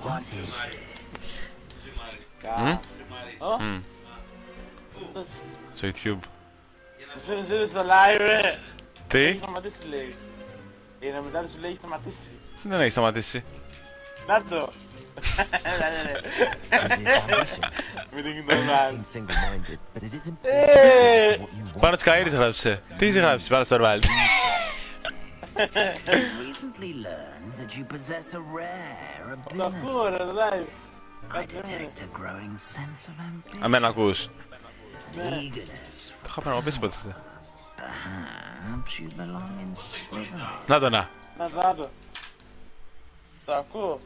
What is it? Στο YouTube. Ζήτω στο live, ρε. Τι? Έχει σταματήσει, λέει. Η μετά σου λέει έχει σταματήσει. Δεν έχει σταματήσει. Να το. Μην την κοιτάς. Πάνω της Καΐρης γράψε. Τι είσαι γράψει πάνω στο Torvald? Recently learned that you possess a rare Το ακούω, ρε, το live. I detect a growing sense of ambition. Αμένα ακούς. Eagerness. Το είχα πράγμα πεις ποτέ. Perhaps you belong in Slytherin. Να το να. Να το. Το ακούω.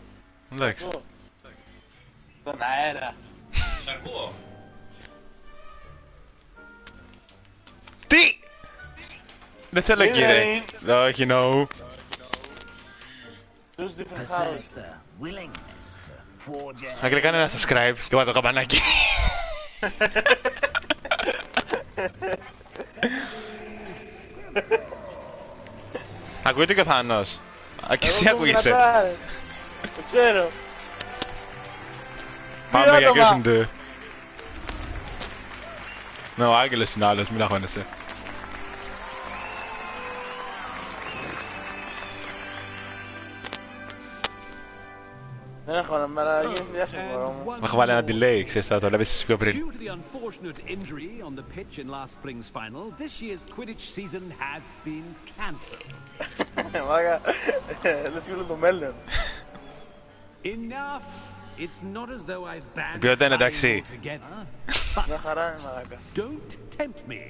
Εντάξει. Στον αέρα. Σ' ακούω. Τι! Δεν θέλω κύριε. Όχι, no. Τους different house. Possess a willingness to forge ahead. Αγγλικά κάνε ένα subscribe και βάλε το καμπανάκι. Ακούγεται και ο Θάνος. Και εσύ ακούγεσαι. Το ξέρω. Πάμε για Gryffindor. Ναι, ο Άγγελος είναι άλλος, μην αγχώνεσαι. Δεν έχω να μέρα, γίνει διάσημο. Μου έχω βάλει ένα delay, ξέρεις, θα το βλέπεις εσύ πιο πριν. Due to the unfortunate injury on the pitch in last spring's final, this year's Quidditch season has been cancelled. Μάγα, λες και όλο το μέλλον. Enough. It's not as though I've banned ποιότητα είναι flying εντάξει. altogether. Μια χαρά είναι, μαλάκα. Don't tempt me.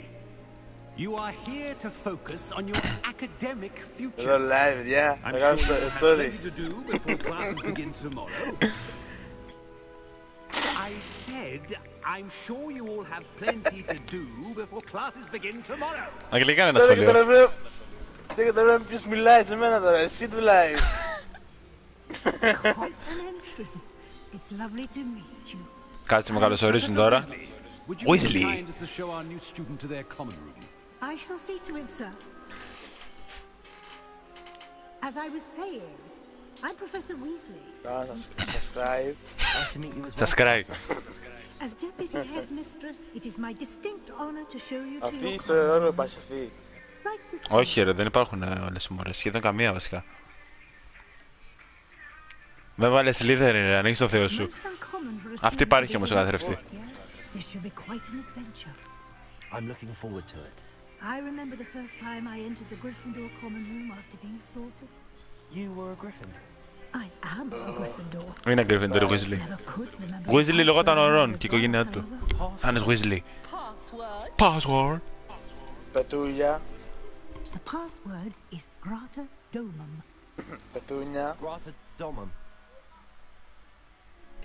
You are here to focus on your academic futures. Εδώ live, παιδιά. I'm Θα sure κάνω you have story. plenty to do before classes begin tomorrow. I said, I'm sure you all have plenty to do before classes begin tomorrow. Αγγλικά είναι ένα Τώρα και τώρα σχολείο. βλέπω... Τώρα και τώρα βλέπω ποιος μιλάει σε μένα τώρα, εσύ του live. Quite an entrance. It's lovely to meet you. Κάτσε με καλωσορίζουν τώρα. Would you be Weasley. so kind as to show our new student to their common room? I shall see to it, sir. As I was saying, I'm Professor Weasley. Να subscribe. Nice to meet you as well. Subscribe. As Deputy Headmistress, it is my distinct honor to show you to Αυτή your στο common όρο room. υπάρχει αυτή. Right this way. Όχι ρε, δεν υπάρχουν όλες οι μορές, σχεδόν καμία βασικά. Δεν βάλες Slytherin ρε, ανοίξεις το Θεό σου. Most uncommon for a Αυτή student υπάρχει to όμως be ο καθρεφτή. here. This should be quite an adventure. I'm looking forward to it. I remember the first time I entered the Gryffindor common room after being sorted. You were a Gryffindor. I am a Gryffindor. Είναι Gryffindor Weasley. Never could remember. Weasley λεγόταν ο Ron As a και η οικογένειά boy, του. however. Θα είναι Weasley. Password. Πετούλια. The password is Grata Domum. Πετούνια. Grata Domum.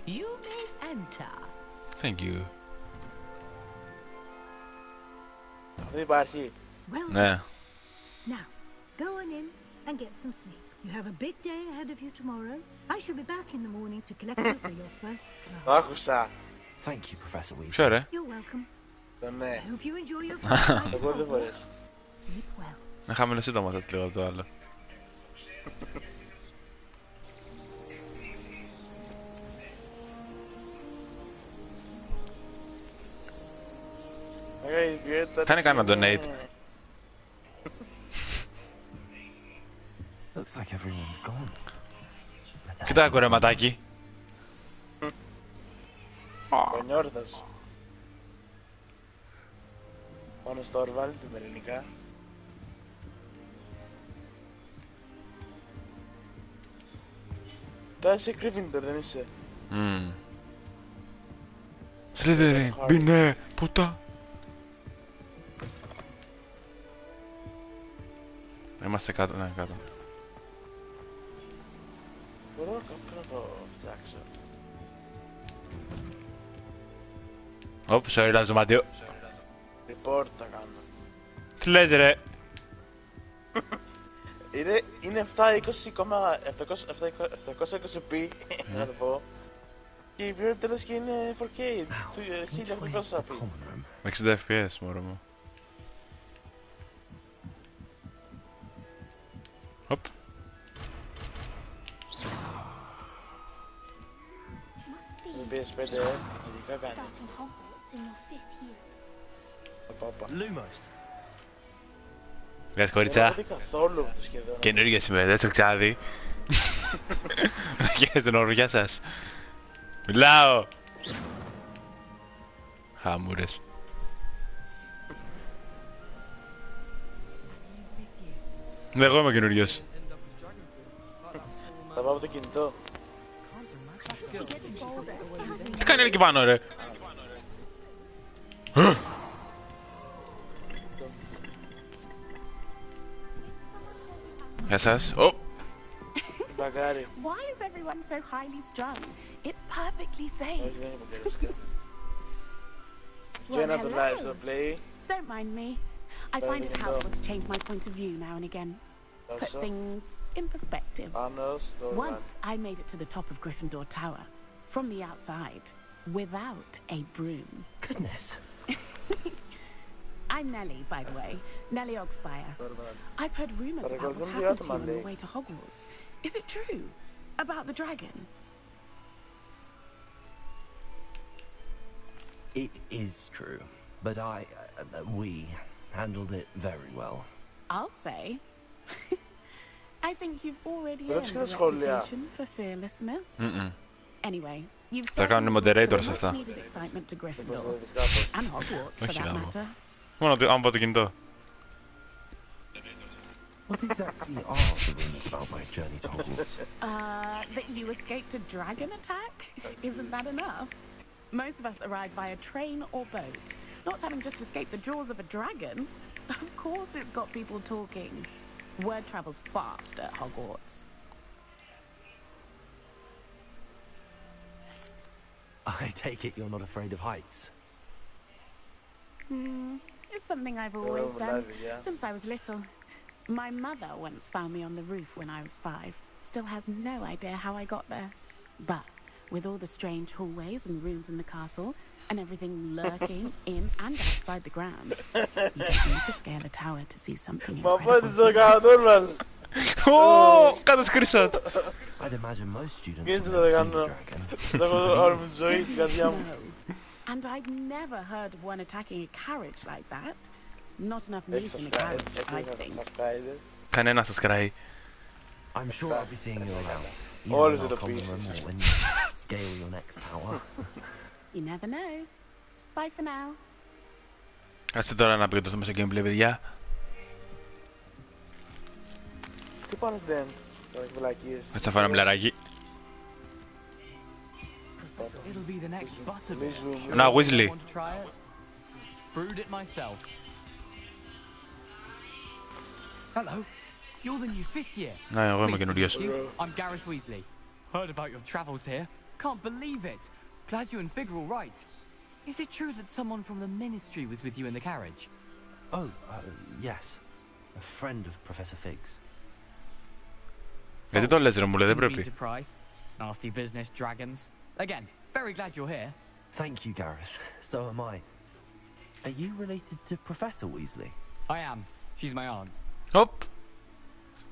You may enter. Thank you. Αυτή υπάρχει. Well, Ναι. now go on in and get some sleep. You have a big day ahead of you tomorrow. I shall be back in the morning to collect you for your first Το class. άκουσα. Thank you, Professor Weasley. Ποιο ρε. You're welcome. Το ναι. I hope you enjoy your first night Εγώ δεν home. μπορείς. Sleep well. Να χάμε σύντομα το λίγο από το άλλο. Κάνε κανένα donate. Looks like everyone's gone. Let's Κοίτα κορεματάκι. Πανιόρθος. Πάνω στο Torvald, την ελληνικά. Τώρα είσαι Gryffindor, δεν είσαι. Slytherin, μπινέ, πουτά. Είμαστε κάτω, ναι, κάτω. Μπορώ κάπου να το φτιάξω. Ωπ, sorry, λάζω μάτιο. Report θα κάνω. Τι λες ρε. Είναι 720p, να το πω. Και η ποιότητα τέλος και είναι 4K, 1800p. 60 FPS, μωρό μου. Οπ. PS5, λογικά κάνει. Starting Hogwarts in your 5th year. Παπα. Lumos. Γεια Δεν κορίτσα. έχω δει καθόλου αυτό σχεδόν. Καινούργια σήμερα, δεν το ξάδι. Γεια τον όρο, γεια σας. Μιλάω. Χαμούρες. Εγώ είμαι καινούριος. Θα πάω από το κινητό. Τι κάνει εκεί πάνω ρε. Γεια σας. Μπαγκάρι. Why is everyone so highly strung? It's perfectly safe. Όχι, δεν είμαι καιρός. Well, Και ένα το live hello. στο play. Don't mind me. I find it helpful to change my point of view now and again. Put things in perspective. Άνος, Torvald. Once I made it to the top of Gryffindor Tower, from the outside, without a broom. Goodness. I'm Nellie, by the way. Nellie Ogspire. Torvald. I've heard rumors about what Παρακολουθούν happened to you διάτομα, on your λέει. way to Hogwarts. Is it true? About the dragon? It is true, but we handled it very well. I'll say. I think you've already Let's earned get a a school, yeah. reputation for fearlessness. Anyway, you've Θα κάνουν certainly brought moderators some αυτά. much-needed excitement to Gryffindor Μπορείς κάπως. and Hogwarts, for Όχι that να matter. Μόνο ότι άμα πάω το κινητό. What exactly are the rumors about my journey to Hogwarts? That you escaped a dragon attack? Isn't that enough? Most of us arrive via train or boat, not having just escaped the jaws of a dragon. Of course it's got people talking. Word travels fast at Hogwarts. I take it you're not afraid of heights. It's something I've always Well, done maybe, yeah. since I was little. My mother once found me on the roof when I was 5. Still has no idea how I got there. But with all the strange hallways and rooms in the castle, and everything lurking in and outside the grounds, you don't need to scale a tower to see something Παπά, τι το incredible. κάνω, Torvald. Ω, κάτω screenshot. I'd imagine most students Και have έτσι never το seen a κάνω. dragon. Το έχω όλη μου τη ζωή, την καρδιά μου. And I've never heard of one attacking a carriage like that. Not enough meat Έχεις in a subscribe, carriage, I έχεις think. subscribe. Κανένα σας κράει. I'm sure I'll be seeing you around. All Even of in the our common pieces. room or when you scale your next tower. You never know. Bye for now. Κάτσε τώρα να επικεντρωθούμε στο gameplay, παιδιά. Τι πάνε δεν, τώρα έχει βλακίες. Κάτσε να φάω ένα μπλεράκι. It'll be the next butterbeer. Να, Weasley. Want to try it? Brewed it myself. Hello. You're the new 5th year. Ναι, εγώ είμαι Pleased to καινούριος. meet you. I'm Gareth Weasley. Heard about your travels here. Can't believe it. Glad you and Fig are all right. Is it true that someone from the Ministry was with you in the carriage? Oh, yes. A friend of Professor Fig's. Γιατί το λες ρε μου, λέει, δεν Didn't mean πρέπει. to pry. Nasty business, dragons. Again, very glad you're here. Thank you, Gareth. So am I. Are you related to Professor Weasley? I am. She's my aunt. Οπ.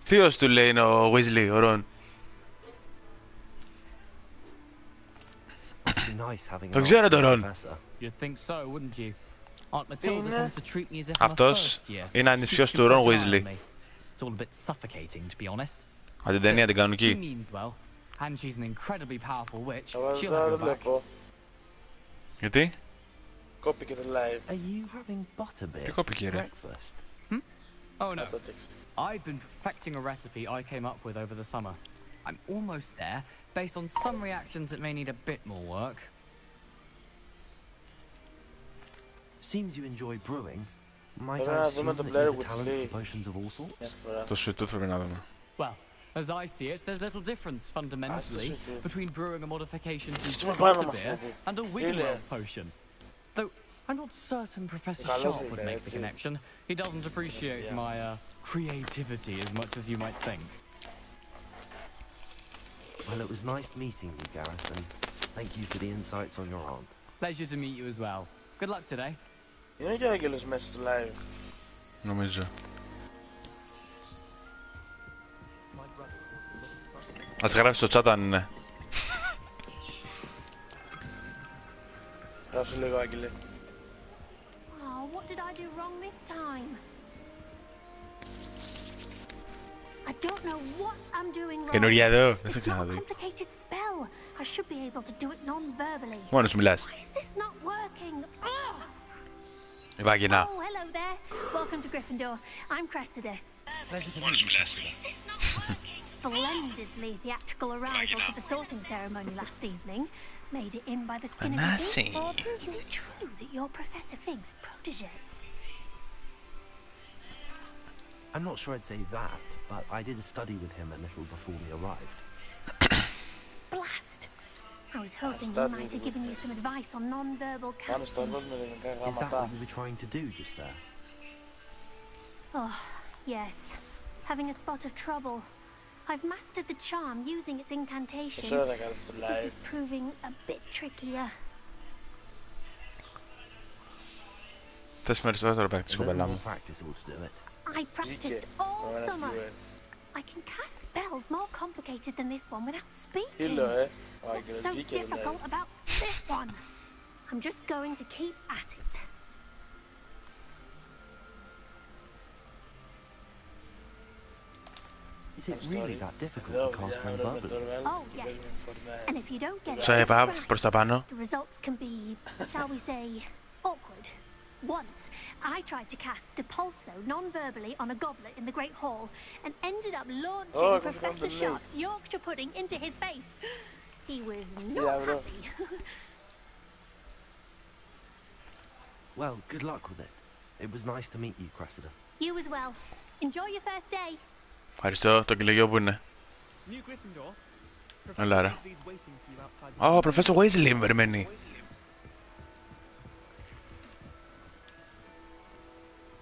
Θείος του λέει είναι ο Weasley, ο Ron. Must be nice having Το an ξέρω aunt το Ron. professor. You'd think so, wouldn't you? Aunt Matilda Είναι. tends to treat me as if I'm a Αυτός first year. είναι Keeps ανιψιός too του Ron close an eye on Weasley. me. It's all a bit suffocating, to be honest. Αν την ταινία την She κανονική. means well, and she's an incredibly powerful witch. Εγώ She'll τώρα have δεν your back. βλέπω. Γιατί? Κόπηκε το live. Are you having butterbeer Τι for κόπηκε ρε. breakfast? Oh no, Το text. I've been perfecting a recipe I came up with over the summer. I'm almost there, based on some reactions that may need a bit more work. Seems you enjoy brewing. Might Τώρα I να assume δούμε το that you Blair have a Witch talent λέει. for potions of all sorts? Μια φορά. Το σουτούθ πρέπει να δούμε. Well, as I see it, there's little difference fundamentally between brewing a modification to Στην πάνω μας butterbeer το and a Wiggenweld potion. Though I'm not certain Professor Καλό Sharp είναι, would make the έτσι. connection. He doesn't appreciate my creativity as much as you might think. Well, it was nice meeting you, Gareth, and thank you for the insights on your aunt. Pleasure to meet you as well. Good luck today. Είναι και ο άγγελος μέσα στο live. Νομίζω. Ας γράψει στο chat αν είναι. Ράψε λίγο, Άγγελε. Oh, what did I do wrong this time? I don't know what I'm doing wrong. Καινούργια εδώ, δεν σε It's not a ξαναδεί. complicated spell. I should be able to do it non-verbally. Μόνος μιλάς. Why is this not working? Ugh. Η βάγινα. Oh, hello there. Welcome to Gryffindor. I'm Cressida. Pleasure to meet you, Cressida. Splendidly theatrical arrival to the sorting ceremony last evening. Made it in by the skin of Fancy. your teeth. Is it true that you're Professor Fig's protege? I'm not sure I'd say that, but I did study with him a little before we arrived. Blast! I was hoping he might have given you some advice on non-verbal Κάνεις casting. Torvald με ελληνικά Is that what γράμματα. you were trying to do just there? Oh, yes. Having a spot of trouble. I've mastered the charm using its incantation. Ξέρω δεν κάνεις το This live. is proving a bit trickier. Θες περισσότερο παίκτης, A little κοπέλα more μου. practice ought to do it. I practiced all summer. I can cast spells more complicated than this one without speaking. Τι λέω, ο What's Άγγελος so βγήκε difficult δηλαδή. about this one? I'm just going to keep at it. Is it really that difficult to cast non-verbally? Oh, yes. And if you don't get it Σου είπα just προς τα πάνω. the results can be, shall we say, awkward. Once, I tried to cast Depulso non-verbally on a goblet in the Great Hall and ended up launching Oh, Professor the Sharp's Yorkshire pudding into his face. He was not Yeah, bro. happy. Well, good luck with it. It was nice to meet you, Cressida. You as well. Enjoy your first day. Ευχαριστώ, το κυλεγιό που είναι. New Gryffindor. Έλα ρε. Weasley's waiting for you outside the Ω, Professor Weasley με περιμένει.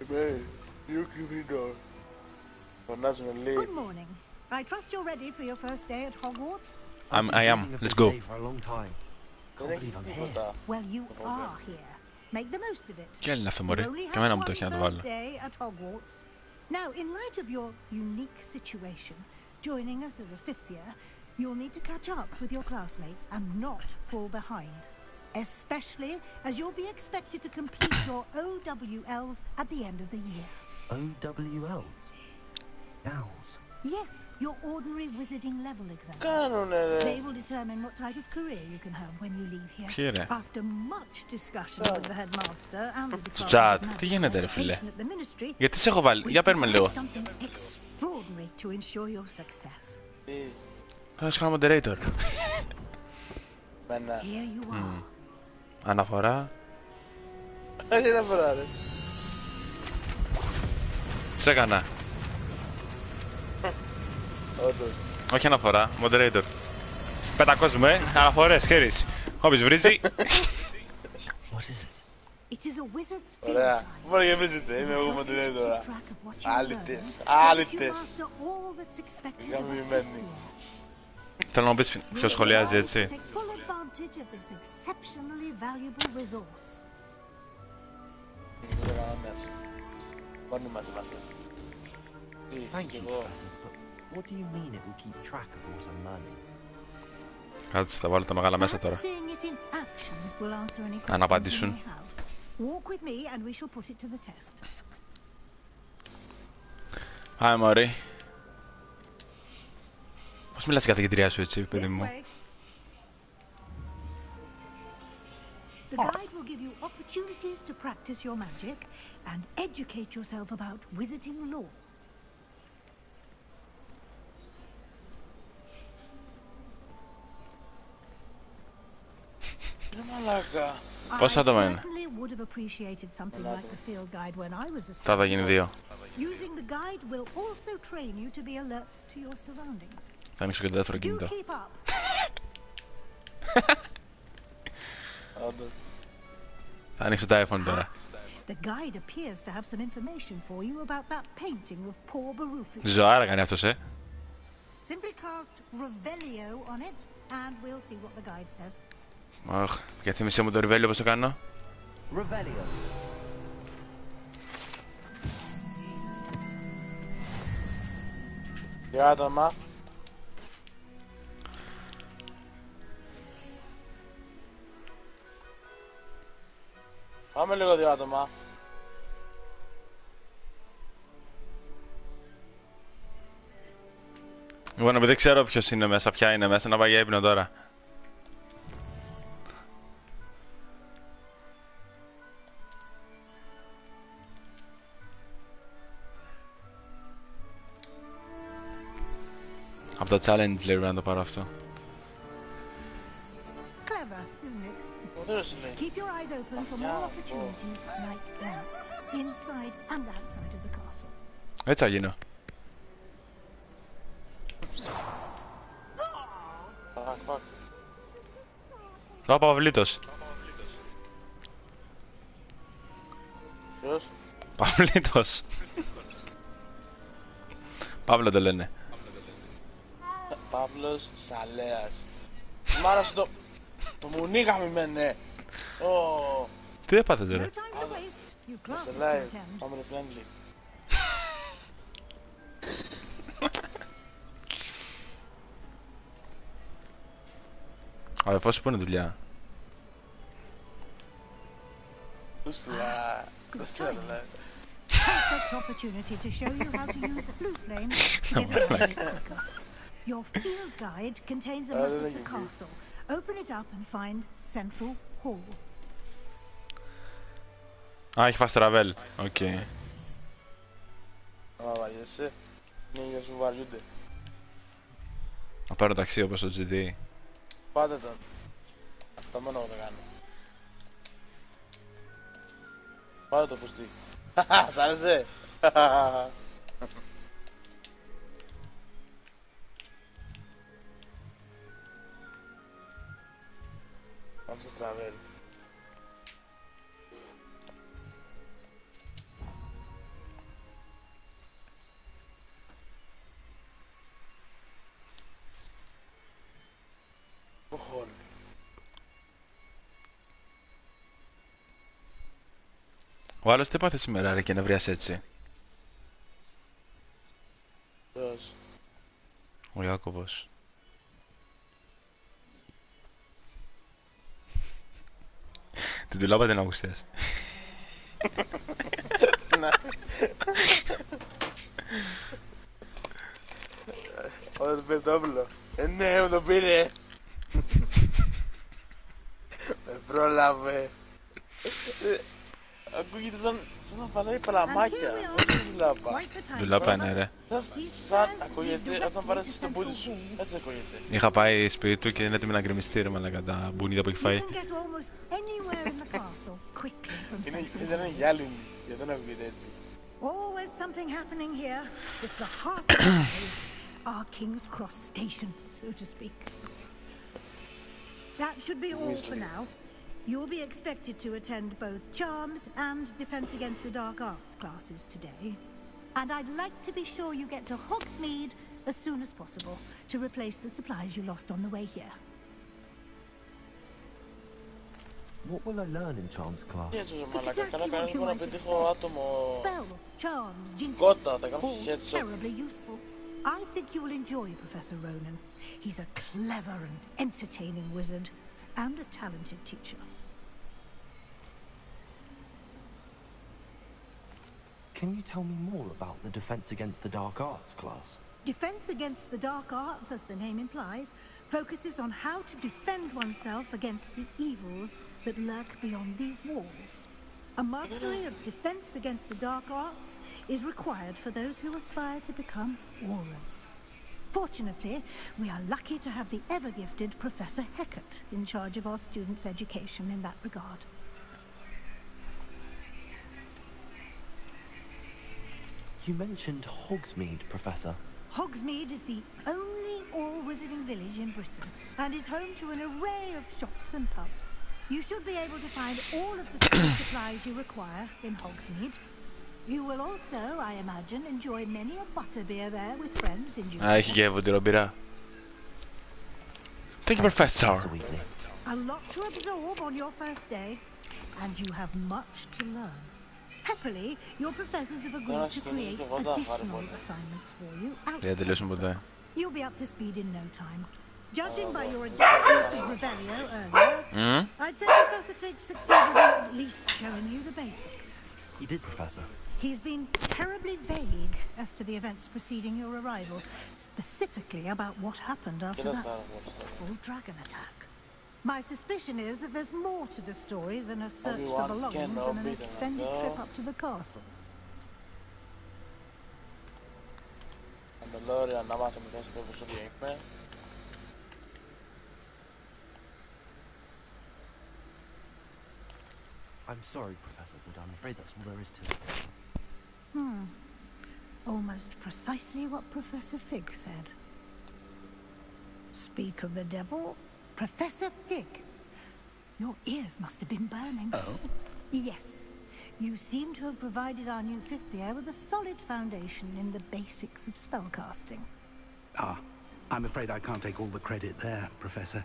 Είμαι New Gryffindor. Φωνάζουμε λίγο. Good morning. I trust you're ready for your first day at Hogwarts. I've been I am. dreaming of Let's this go. day for a long time. Δεν Can't έχει believe I'm here. τίποτα. Well, you are here. Make the most of it. Τι άλλη είναι αυτό, You μωρέ. only Και εμένα have μου το one έχει να το first βάλω. day at Hogwarts. Now, in light of your unique situation, joining us as a fifth year, you'll need to catch up with your classmates and not fall behind. Especially as you'll be expected to complete your OWLs at the end of the year. OWLs? Owls. Yes, your ordinary wizarding level exams. Κάνουνε They ρε. will determine what type of career you can have when you leave here. Ποιοι ρε. After much discussion with the headmaster and the Στο Department chat, of τι Magic γίνεται ρε Education φίλε. at the Ministry, Γιατί σε έχω βάλει, για παίρνουμε λίγο. something extraordinary to ensure your success. Τι, Θα σας κάνω moderator. μένα. Here you are. Αναφορά. Τι να φορά ρε. Σε έκανα. Όντως. Όχι αναφορά, moderator. Πετακόσμουμε, αναφορές, χέρις. Όποιος βρίζει. What is it? It is a wizard's field Ωραία. guide. Μπορεί να βρίσκεται. Είμαι εγώ Help you to μοντρέι keep τώρα. track of what you Άλυτες. learn, so that you Άλυτες. master all that's expected Είχαμε of a fifth μειμένη. year. Θέλω να μου πεις ποιος σχολιάζει, έτσι. Take full advantage of this exceptionally valuable resource. Δεν έκανα μέσα. Μόνοι μας είμαστε. Τι, Thank κι you, εγώ. Professor, but what do you mean it will keep track of what I'm learning? Κάτσε, θα βάλω τα μεγάλα μέσα τώρα. Perhaps seeing it in action will answer any questions Αν you απαντήσουν. may have. Walk with me and we shall put it to the test. Πάμε μωρή. Πώς μιλάς η καθηγητριά σου έτσι, παιδί This μου. way. The guide will give you opportunities to practice your magic and educate yourself about wizarding lore. Είναι μαλάκα. Πόσα άτομα I είναι? certainly would have appreciated something like the field guide when I was a Τώρα θα student. γίνει 2. Using the guide will also train you to be alert to your surroundings. Θα ανοίξω και το δεύτερο Do κινητό. keep up. Όντως. Θα ανοίξω τα iPhone τώρα. The guide appears to have some information for you about that painting of poor Barufi. Ζωάρα κάνει αυτός, Simply cast Revelio on it, and we'll see what the guide says. Αχ, για θύμισε μου το ριβέλιο πώς το κάνω. Revelio. Για άτομα. Πάμε λίγο 2 άτομα. Λοιπόν, επειδή δεν ξέρω ποιος είναι μέσα, ποια είναι μέσα, να πάει για ύπνο τώρα. Από το challenge λέει να το πάρω αυτό. Clever, isn't it? Ωραίος είναι. Keep your eyes open for more opportunities like that, inside and outside of the castle. Έτσι θα γίνω. Ο Παυλίτος. Ποιος? Παυλίτος. Παύλο το λένε. Παύλος Σαλέας. Μ' άρεσε το μουνί γαμημένε. Τι έπαθες ρε? Σε live, family friendly. Ο αδερφός σου που είναι δουλειά? Perfect opportunity to show you how to use blue flame to get around quicker. Your field guide contains a map of the castle. Open it up and find Central Hall. Α, έχει φας τραβέλ. Οκ. Άμα βαριέσαι, είναι για σου βαριούνται. Να πάρω ταξί όπως το GT. Πάτε τον. Αυτό μόνο εγώ το κάνω. Πάτε το πουστί. Σ' άρεσε. Πάμε στο στραβέλ. Οχόλ. Ο άλλος τι έπαθε σήμερα ρε και νευριάς έτσι? Ποιος? Ο Ιάκωβος. Την τουλάπα την ακουστές. Όταν του πήρε το όπλο. Ναι, μου το πήρε. Με πρόλαβε. Ακούγεται σαν να παράει παλαμάκια. Όχι δουλάπα. Δουλάπα είναι ρε. Σαν ακούγεται όταν παράσεις το μπούτι σου. Έτσι ακούγεται. Είχα πάει σπίτι του και είναι έτοιμη να γκρεμιστεί ρε μαλάκα τα μπουνίδια που έχει φάει. Είναι γυάλινη, γιατί δεν ακούγεται έτσι. Always something happening here. It's the heart of the place, our King's Cross station, so to speak. That should be all for now. You'll be expected to attend both Charms and Defense Against the Dark Arts classes today. And I'd like to be sure you get to Hogsmeade as soon as possible to replace the supplies you lost on the way here. What will I learn in Charms class? Exactly what you might expect. Spells, charms, jinxes, all terribly useful. I think you will enjoy Professor Ronan. He's a clever and entertaining wizard, and a talented teacher. Can you tell me more about the Defense Against the Dark Arts class? Defense Against the Dark Arts, as the name implies, focuses on how to defend oneself against the evils that lurk beyond these walls. A mastery of Defense Against the Dark Arts is required for those who aspire to become Aurors. Fortunately, we are lucky to have the ever-gifted Professor Hecat in charge of our students' education in that regard. You mentioned Hogsmeade, Professor. Hogsmeade is the only all-wizarding village in Britain and is home to an array of shops and pubs. You should be able to find all of the school supplies you require in Hogsmeade. You will also, I imagine, enjoy many a butterbeer there with friends in due Α, έχει και βοντιρομπειρά. Thank you, Professor. A lot to absorb on your first day, and you have much to learn. Happily, your professors have agreed to create additional assignments for you outside of class. You'll be up to speed in no time. Judging by your adept use of Revelio earlier, I'd say Professor Fig succeeded in at least showing you the basics. He did, Professor. He's been terribly vague as to the events preceding your arrival, specifically about what happened after that awful dragon attack. My suspicion is that there's more to the story than a search for belongings and an extended trip up to the castle. I'm sorry, Professor, but I'm afraid that's all there is to it. Almost precisely what Professor Fig said. Speak of the devil, Professor Fig. Your ears must have been burning. Oh? Yes. You seem to have provided our new fifth year with a solid foundation in the basics of spellcasting. Ah, I'm afraid I can't take all the credit there, Professor.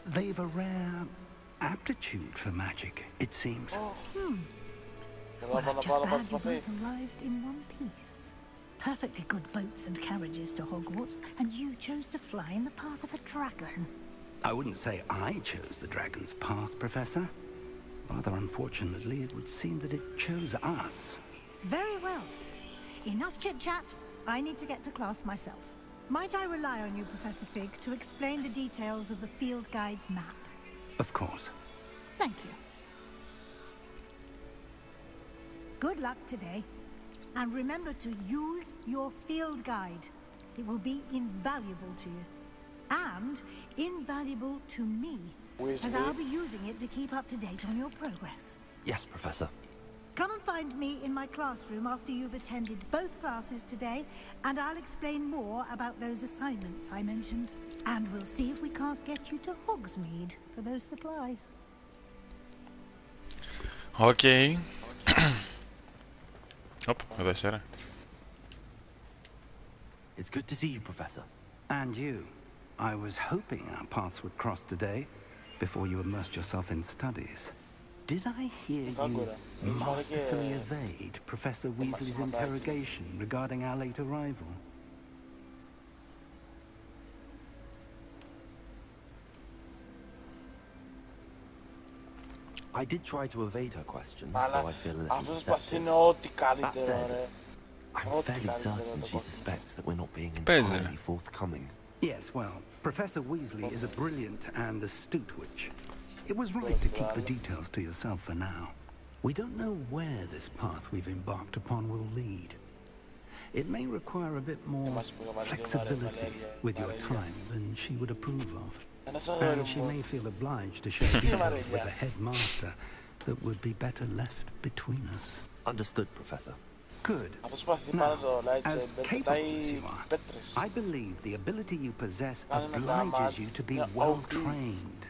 They've a rare aptitude for magic, it seems. Well, I'm just glad you both arrived in one piece. Perfectly good boats and carriages to Hogwarts, and you chose to fly in the path of a dragon. I wouldn't say I chose the dragon's path, Professor. Rather unfortunately, it would seem that it chose us. Very well. Enough chit-chat. I need to get to class myself. Might I rely on you, Professor Fig, to explain the details of the field guide's map? Of course. Thank you. Good luck today. And remember to use your field guide. It will be invaluable to you. And invaluable to me, as I'll be using it to keep up to date on your progress. Yes, Professor. Come and find me in my classroom after you've attended both classes today, and I'll explain more about those assignments I mentioned. And we'll see if we can't get you to Hogsmeade for those supplies. Okay. Hop, εδώ είσαι. It's good to see you, Professor. And you. I was hoping our paths would cross today, before you immersed yourself in studies. Did I hear you masterfully evade Professor Weasley's interrogation regarding our late arrival? I did try to evade her questions, though I feel a little deceptive. That said, I'm fairly certain she suspects that we're not being entirely forthcoming. Yes, well, Professor Weasley is a brilliant and astute witch. It was right to keep the details to yourself for now. We don't know where this path we've embarked upon will lead. It may require a bit more flexibility with your time than she would approve of. And she may feel obliged to share details with the headmaster that would be better left between us. Understood, Professor. Good. Now, as capable as you are, I believe the ability you possess obliges you to be well trained.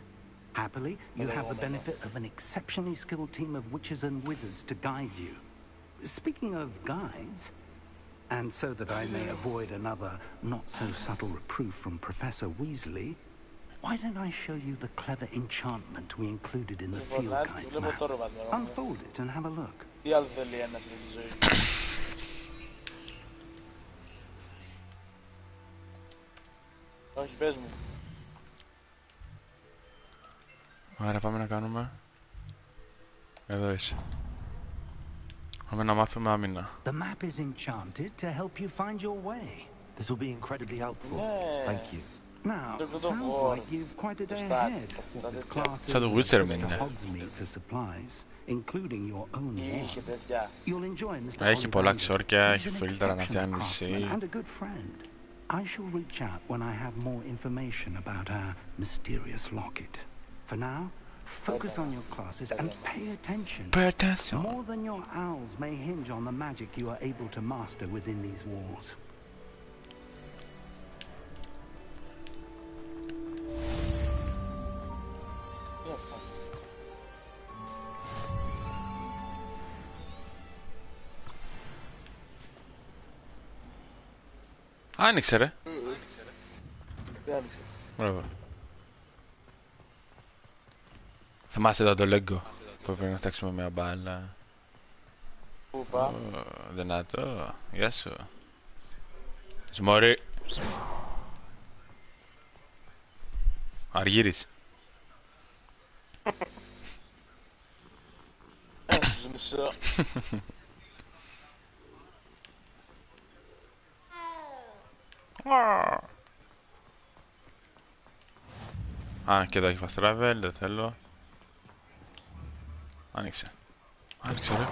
Happily, you have the benefit of an exceptionally skilled team of witches and wizards to guide you. Speaking of guides, and so that I may avoid another not-so-subtle reproof from Professor Weasley, why don't I show you the clever enchantment we included in the field guide's map? Unfold it and have a look. Άρα πάμε να κάνουμε. Εδώ είσαι. Πάμε να μάθουμε άμυνα. The map is enchanted to help you find your way. This will be incredibly helpful. Thank you. Now, sounds like you've quite a day ahead. With classes Σαν το Witcher μην to είναι. Hogsmeade for supplies, including your own wand. You'll enjoy Mr. Έχει πολλά Ollivander. ξόρκια, έχει He's an φίλτρα να exceptional φτιάχνει craftsman εσύ. and a good friend. I shall reach out when I have more information about our mysterious locket. For now, focus on your classes and pay attention. Pay attention. More than your owls may hinge on the magic you are able to master within these walls. Άνοιξε ρε. Δεν άνοιξε. Μπράβο. Θυμάσαι εδώ το Lego που έπρεπε να φτιάξουμε μια μπάλα. Πού πά. Δυνατό. Γεια σου. Σμόρι. Αργύρης. Μισό. Α, και εδώ έχει fast travel, δεν θέλω. Άνοιξε. Άνοιξε, ρε.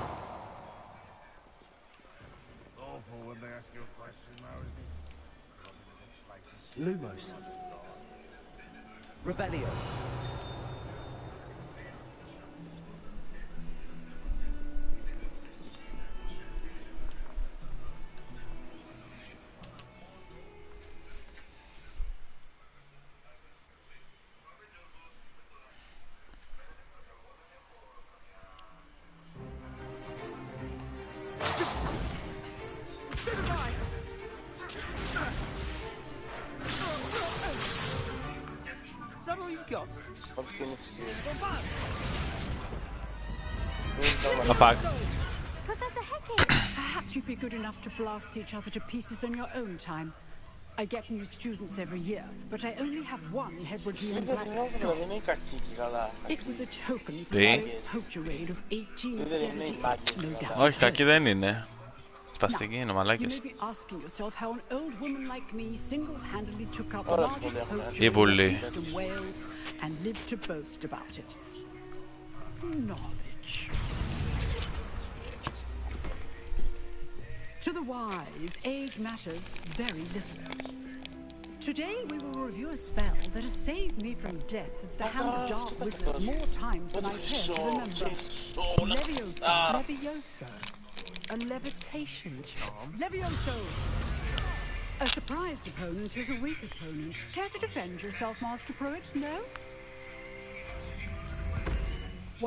Lumos. Revelio. Professor Hecking! Perhaps you'd be good enough to blast each other to pieces on your own time. I get new students every year, but I only have one Hebridean black skull. It was a token for the poacher raid of 1878, no doubt. Όχι, κακή δεν είναι. Φαστική είναι, μαλάκες. You may be asking yourself how an old woman like me single-handedly took out the largest poacher in Eastern Wales and lived to boast about it. Knowledge. To the wise, age matters very little. Today we will review a spell that has saved me from death at the hands of dark wizards more times than I care to remember. Leviosa. Leviosa. A levitation charm. Levioso! A surprised opponent is a weak opponent. Care to defend yourself, Master Pruitt? No?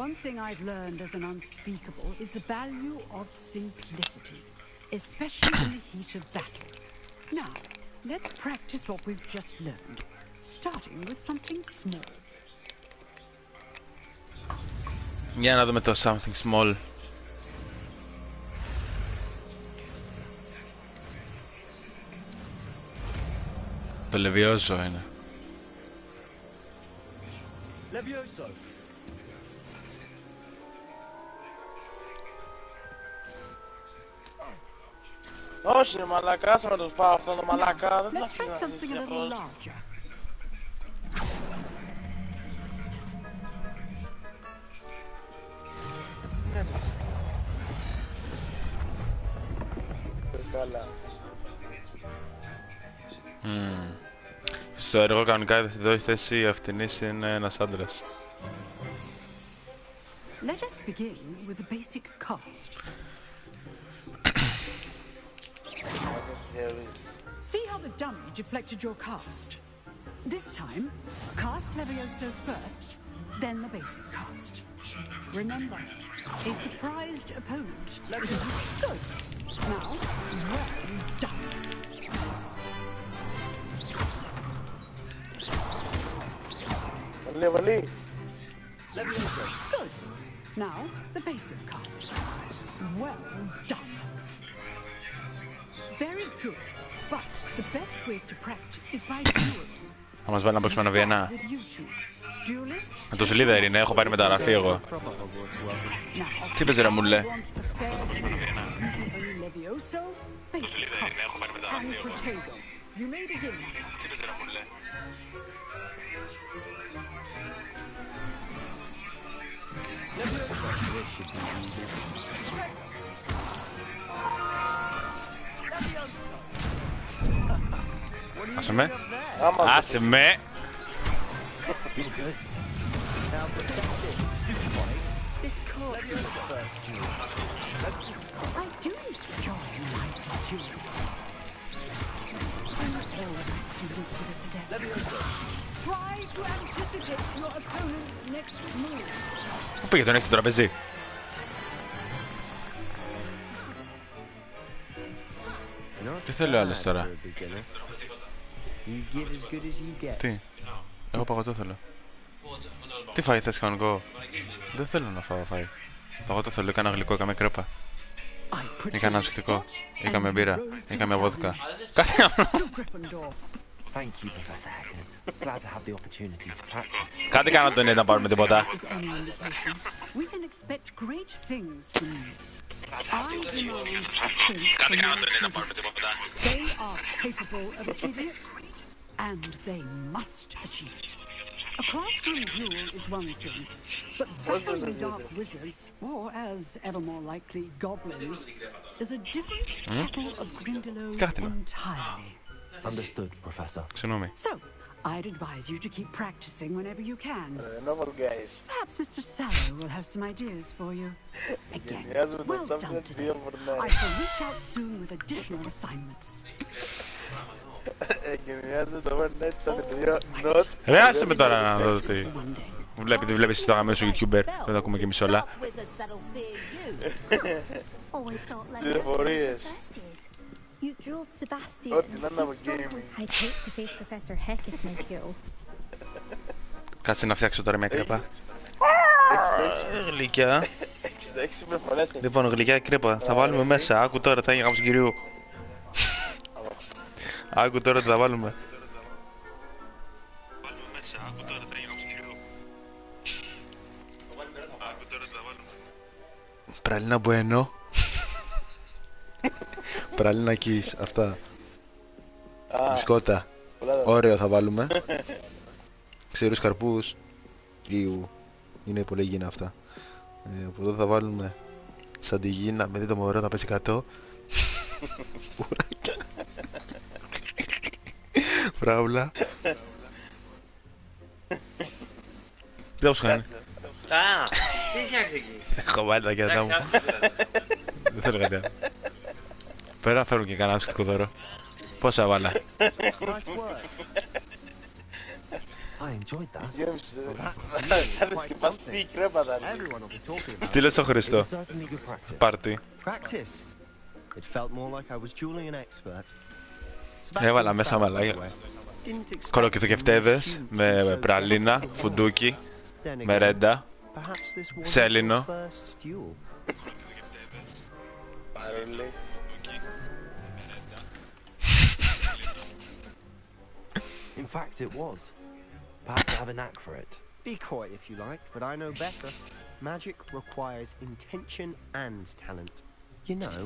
One thing I've learned as an unspeakable is the value of simplicity, especially in the heat of battle. Now, let's practice what we've just learned, starting with something small. Για να δούμε το something small. Το Levioso είναι. Levioso. Όχι, μαλακά, άσε με το σπάω αυτό το μαλακά. Δεν Let's try something a little larger. Στο έργο κανονικά εδώ η θέση αυτινής είναι ένας άντρας. Let us begin with the basic cast. See how the dummy deflected your cast. This time, cast Levioso first, then the basic cast. Remember, a surprised opponent. Good. Now, well done. Good. Now, the basic cast. Well done. Very good. But the best way to practice is by dueling. Θα μας βάλει να παίξουμε ένα Βιενά. Με το Slytherin είναι, έχω πάρει μεταγραφή εγώ. Τι είπες ρε μουλέ? Άσε με. Άσε με. Πού πήγε τον έχει στο τραπεζί? Τι θέλει ο άλλος τώρα? Τι? Εγώ παγωτό θέλω. Τι φάει θες κανονικό? Δεν θέλω να φάω φάει. Παγωτό θέλω, έκανα γλυκό, έκαμε κρέπα. Έκανα ψυχτικό, έκαμε μπύρα, έκαμε βόδκα. Κάτι άλλο. Thank you, Professor Hackett. Glad to have the opportunity to practice. Κάτι κάνω τον να πάρουμε τίποτα. We can expect great things from you. I demand excellence from my students. They are capable of achieving it, and they must achieve it. A classroom duel is one thing, but battling dark wizards, or as ever more likely, goblins, is a different kettle of grindelows entirely. Understood, Professor. So, I'd advise you to keep practicing whenever you can. Novel guys. Perhaps Mr. Sallow will have some ideas for you. Again, well done today. I shall reach out soon with additional assignments. Ρε άσε με τώρα να δω τι βλέπεις το γαμμένο σου YouTuber. Δεν τα ακούμε και εμείς όλα. Πληροφορίες. You drilled Sebastian. I'd hate to face Professor Hackett's my duel. Κάτσε να φτιάξω τώρα μια κρέπα. Γλυκιά. Λοιπόν, γλυκιά κρέπα. Θα βάλουμε μέσα. Άκου τώρα, θα γίνει κάπως κυρίου. Άκου τώρα τι θα βάλουμε. Πραλίνα Μπουένο. Πραλίνα Κις, αυτά. Μπισκότα. Ωραίο θα βάλουμε. Ξερούς καρπούς. Ιου. Είναι πολύ γίνα αυτά. Από εδώ θα βάλουμε σαν τη γίνα με δει το μωρό θα πέσει 100. Φράουλα. Τι θα σου κάνει. Τι φτιάξε εκεί. Έχω βάλει τα κερατά μου. Δεν θέλω κάτι άλλο. Πέρα φέρουν και κανένα ψυχτικό δώρο. Πόσα βάλα. Στείλε στο Χριστό. Πάρτι. Έβαλα μέσα μαλάκια. Κολοκυθοκευτέδες με πραλίνα, φουντούκι, μερέντα, σέλινο. In fact, it was. Perhaps I have a knack for it. Be quiet if you like, but I know better. Magic requires intention and talent. You know,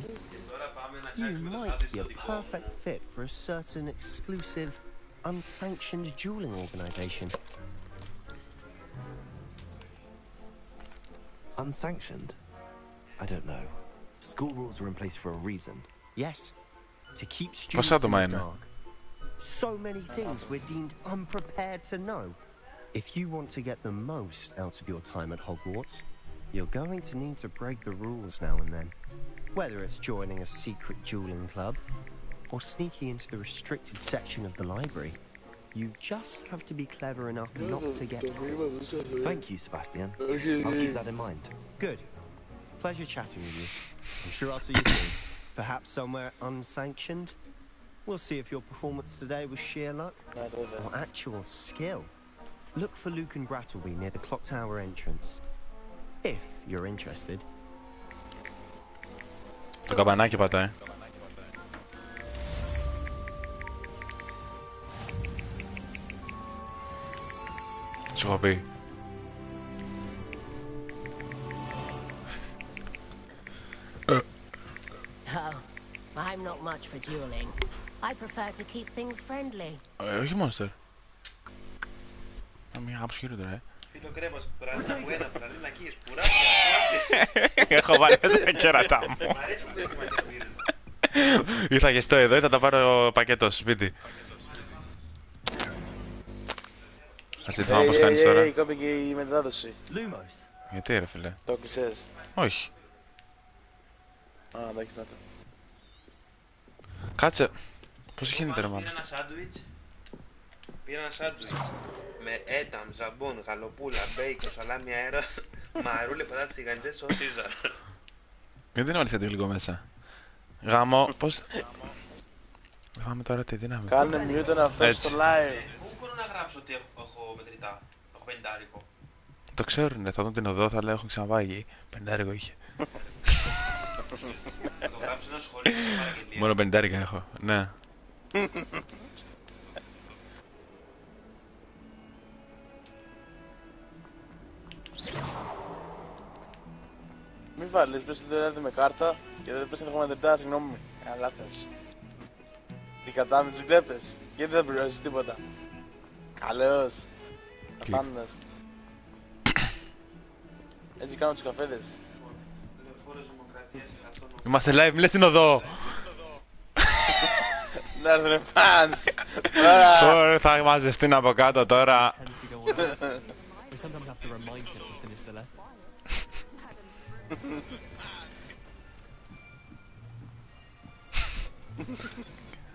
you might be a perfect fit for a certain exclusive, unsanctioned dueling organization. Unsanctioned? I don't know. School rules are in place for a reason. Yes, to keep students in the dark. So many things we're deemed unprepared to know. If you want to get the most out of your time at Hogwarts, you're going to need to break the rules now and then. Whether it's joining a secret dueling club, or sneaking into the restricted section of the library, you just have to be clever enough not to get caught. Thank you, Sebastian. I'll keep that in mind. Good. Pleasure chatting with you. I'm sure I'll see you soon. Perhaps somewhere unsanctioned. We'll see if your performance today was sheer luck or actual skill. Look for Luke and Brattleby near the clock tower entrance. If you're interested. Το καμπανάκι πατάει. Σου έχω πει. I'm not much for dueling. I prefer to keep things friendly. Όχι Monster. Μια κάπως χειρότερα, Πίνω κρέμας, πραλίνα μου ένα, πραλίνα εκεί, σπουράσια. Έχω βάλει μέσα τα κέρατά μου. Μ' αρέσει που έχει μαγειραπήρι. Ήρθα γεστό εδώ ή θα τα πάρω πακέτο σπίτι. Ας δείτε να πως κάνεις τώρα. Κόβει και η μετάδοση. Γιατί ρε φίλε. Το κλεισές. Όχι. Α, εντάξει να το. Κάτσε. Πώς γίνεται ρε μάνα. Πήρα ένα σάντουιτς με ένταμ, ζαμπόν, γαλοπούλα, μπέικο, σαλάμι αέρας, μαρούλε, πατάτες τηγανιτές, σως Σίζαρ. Γιατί δεν βάλεις αντίγλυκο μέσα. Γάμο, πώς... Γάμο τώρα τι δύναμη. Κάνε mute αυτό στο live. Πού μπορώ να γράψω ότι έχω μετρητά, έχω 50. Το ξέρουνε, θα δουν την οδό, θα λέω έχω ξαναβάγει. 50 είχε. Θα το γράψω ένα σχολείο. Μόνο 50 έχω, ναι. Μη βάλεις, πες ότι δεν έρθει με κάρτα και δεν πες ενδεχόμενα τετά, συγγνώμη. Λάθος. Τι κατάμε τους βλέπεις και δεν θα πληρώσεις τίποτα. Καλώς. Κατάνας. Έτσι κάνω τους καφέδες. Είμαστε live, μιλες την οδό. Να έρθουνε φανς. Τώρα θα μαζευτούν από κάτω τώρα.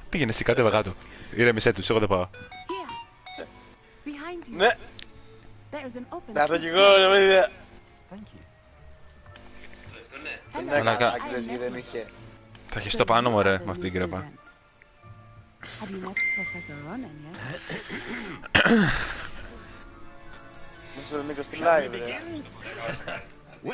Πήγαινε εσύ, κάτω κάτω. Ηρέμησέ τους, εγώ δεν πάω. Ναι. Να έρθω κι εγώ, ρε παιδιά. Θα χεστώ πάνω μου, ρε, με αυτή την κρέπα.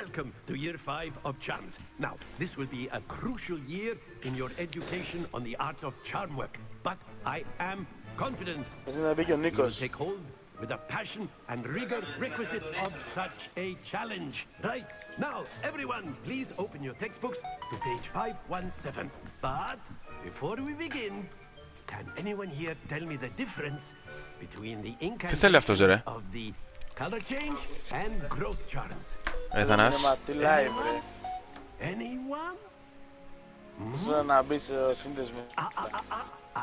Welcome to year 5 of charms. Now, this will be a crucial year in your education on the art of charm work. But I am confident you will take hold with the passion and rigor requisite of such a challenge. Right, now, everyone, please open your textbooks to page 517. But before we begin, can anyone here tell me the difference between the incantations of the color change and growth charms? Anyone?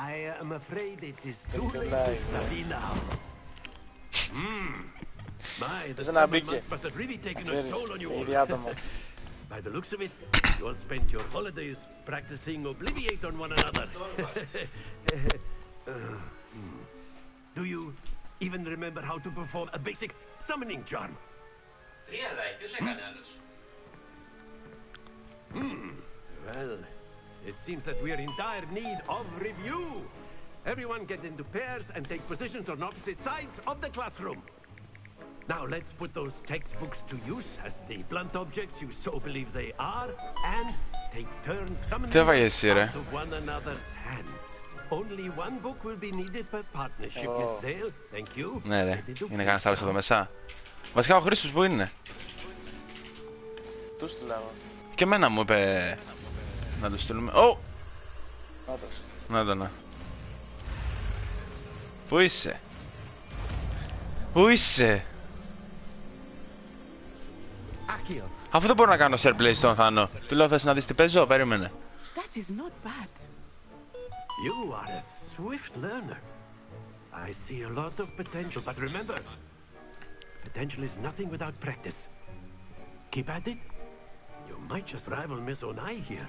I am afraid it is too late to study now. My, the summer months must have really taken a toll on you all. By the looks of it, you all spent your holidays practicing Obliviate on one another. Do you even remember how to perform a basic summoning charm? Well, it seems that we are in dire need of review. Everyone get into pairs and take positions on opposite sides of the classroom. Now let's put those textbooks to use as the blunt objects you so believe they are, and take turns summoning out of one another's hands. Only one book will be needed per partnership, Miss Dale. Thank you. Ναι, ρε. Είναι κανένας άλλος εδώ μέσα. Βασικά ο Χρήστος που είναι. Του στείλαμε. Και εμένα μου είπε να το στείλουμε. Ω! Να το να. Πού είσαι? Πού είσαι? Αφού δεν μπορώ να κάνω share play στον Θάνο. Του λέω θες να δεις τι παίζω, περίμενε. You are a swift learner. I see a lot of potential, but remember, potential is nothing without practice. Keep at it. You might just rival Miss Onai here.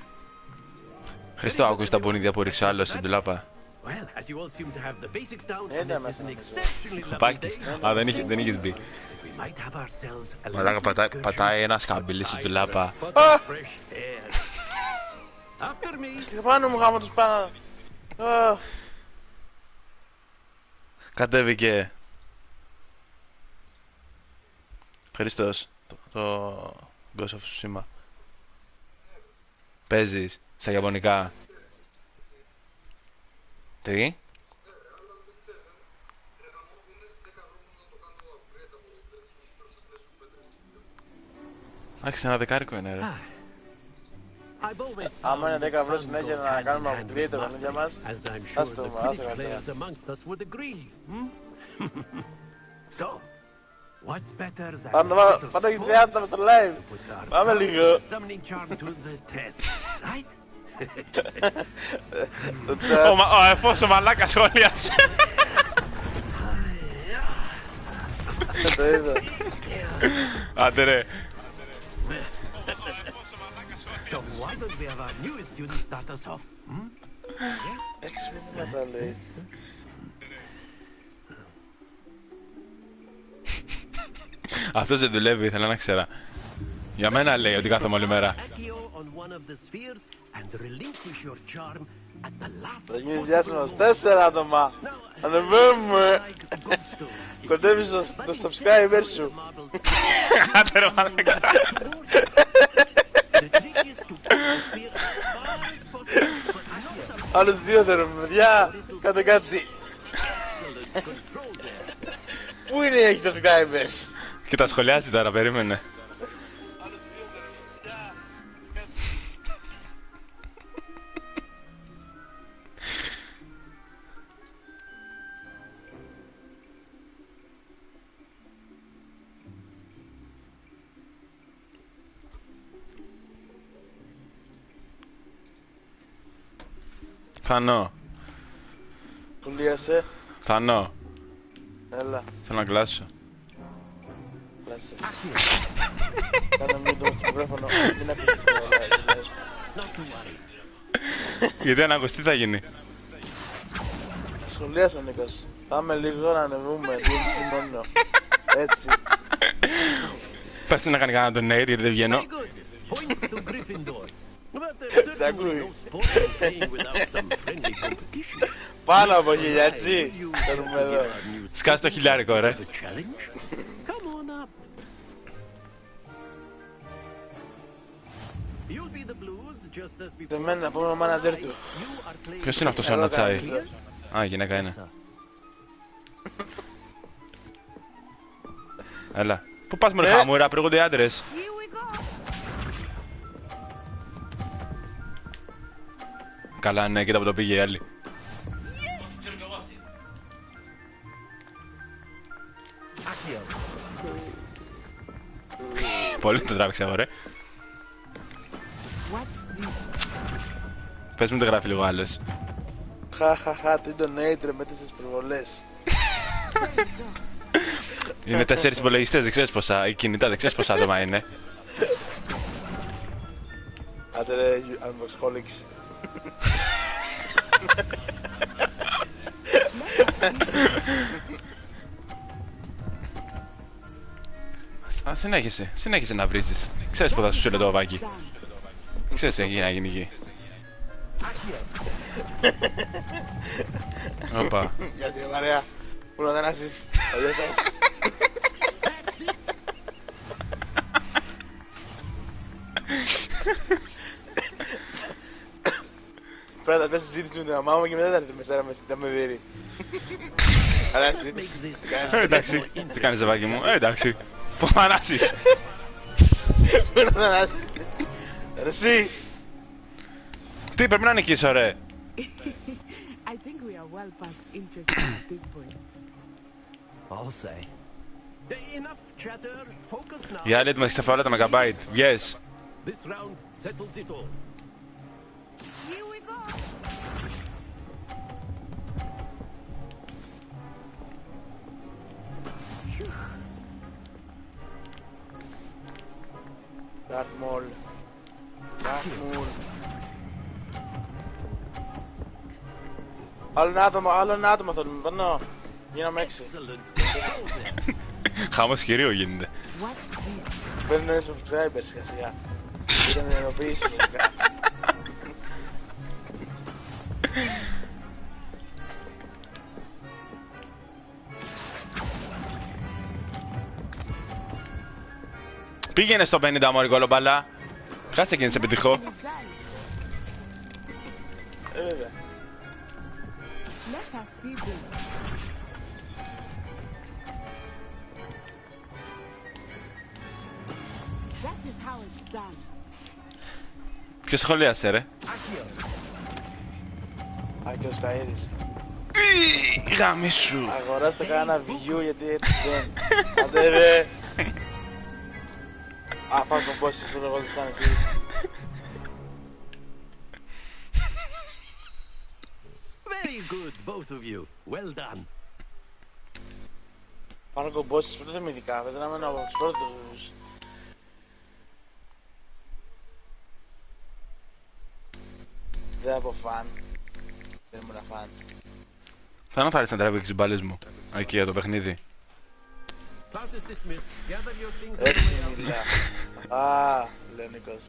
Χριστό, άκουσες τα μπουνίδια που ρίξε άλλο στην τουλάπα. Well, as you all seem to have the basics down, and it is an exceptionally lovely day. Α, δεν είχες μπει. We might have ourselves a Μαλάκα, πατάει ένα σκάμπιλι στην τουλάπα. After me. Στην πάνω μου γάμο τους πάνω. Κατέβηκε. Χριστός, το Ghost of Tsushima. Παίζεις στα ιαπωνικά. Τι? Άξι, ένα δεκάρικο είναι, ρε. Άμα είναι 10 ευρώ συνέχεια να κάνουμε upgrade το παιχνίδια μας, ας το καλύτερα. Πάμε και 30 στο live. Πάμε λίγο. Εφόσον μαλάκα σχόλιασε. Το είδα. Άντε ρε. So why don't we have our newest student start us off? 6 μηνύματα λέει. Αυτός δεν δουλεύει, ήθελα να ξέρα. Για μένα λέει ότι κάθομαι όλη μέρα. Θα γίνει διάσημος 4 άτομα. Ανεβαίνουμε. Κοντεύεις το subscriber σου. Άντε ρε μαλάκα. Άλλους 2 θέλουμε, παιδιά. Κάντε κάτι. Πού είναι οι subscribers? Και τα σχολιάζει τώρα, περίμενε. Θανώ. Πουλίασε. Θανώ. Έλα. Θέλω να κλάσω. Κλάσε. Κάνε μην το μικρόφωνο. Μην ακούσεις το live. Γιατί αν ακουστεί θα γίνει. Σχολίασε ο Νίκος. Πάμε λίγο να ανεβούμε. Μόνο. Έτσι. Πες τι να κάνει κανένα τον Nate γιατί δεν βγαίνω. Έτσι ακούει. Πάνω από χιλιά, έτσι. Θέλουμε εδώ. Σκάσε το χιλιάρικο, ρε. Σε μένα να πούμε ο μάνατζερ του. Ποιος είναι αυτός ο Ανατσάι? Α, γυναίκα είναι. Έλα. Πού πας μωρέ χαμούρα, προηγούνται οι άντρες. Καλά, ναι, κοίτα που το πήγε η άλλη. Πολύ το τράβηξε εγώ, ρε. Πες μου το γράφει λίγο άλλος. Χαχαχα, τι τον έιτρε με τις προβολές. Είναι 4 υπολογιστές, δεν ξέρεις πόσα, ή κινητά, δεν ξέρεις πόσα άτομα είναι. Άντε ρε, unboxholics. Συνέχισε να βρίζεις. Ξέρεις πού θα σου το βάκι. Ξέρεις τι έχει να γίνει εκεί. Οπα. Γεια σου Μαρία. Πού να δανάσεις. Γεια σας. Πρέπει να πες συζήτηση με την μαμά μου και μετά θα έρθει μεσέρα να με δει. Αλλά συζήτηση. Εντάξει, τι κάνεις ζευγάκι μου, εντάξει. Πού να δανάσεις. Πού να δανάσεις. Εσύ. Τι πρέπει να νικήσω ρε. I think we are well past interest at this point. I'll say. Enough chatter. Focus now. Η άλλη έτοιμα στα όλα τα megabyte. Yes. This round settles it all. Here we go. Darth Maul. Darth Maul. Άλλο ένα άτομο θέλουμε, πάνω. Γίναμε 6. Χάμος κυρίω γίνεται. Παίρνω ένα subscriber σιγά σιγά. Ήταν να ενοποιήσει σιγά. Πήγαινε στο 50 μωρή κολομπαλά. Κάτσε και να σε πετυχώ. Βέβαια. Let us see this. That is how it's done. Ποιος σχολίασε ρε. Άκιος Καΐρης. Γάμισου. Αγοράστε κανένα view γιατί έτσι δεν. Άντε ρε. Α, φας τον πόσες που λέγονται σαν εσύ. Very good, both of you. Well done. Πάνω κομπώσεις που δεν θα είμαι ειδικά, πες να μένω από τους πρώτους. Δεν από φαν. Δεν ήμουν φαν. Θα να να τραβήξεις τις μπάλες μου. Εκεί για το παιχνίδι. Έτσι μιλά. Α, λέει ο Νίκος.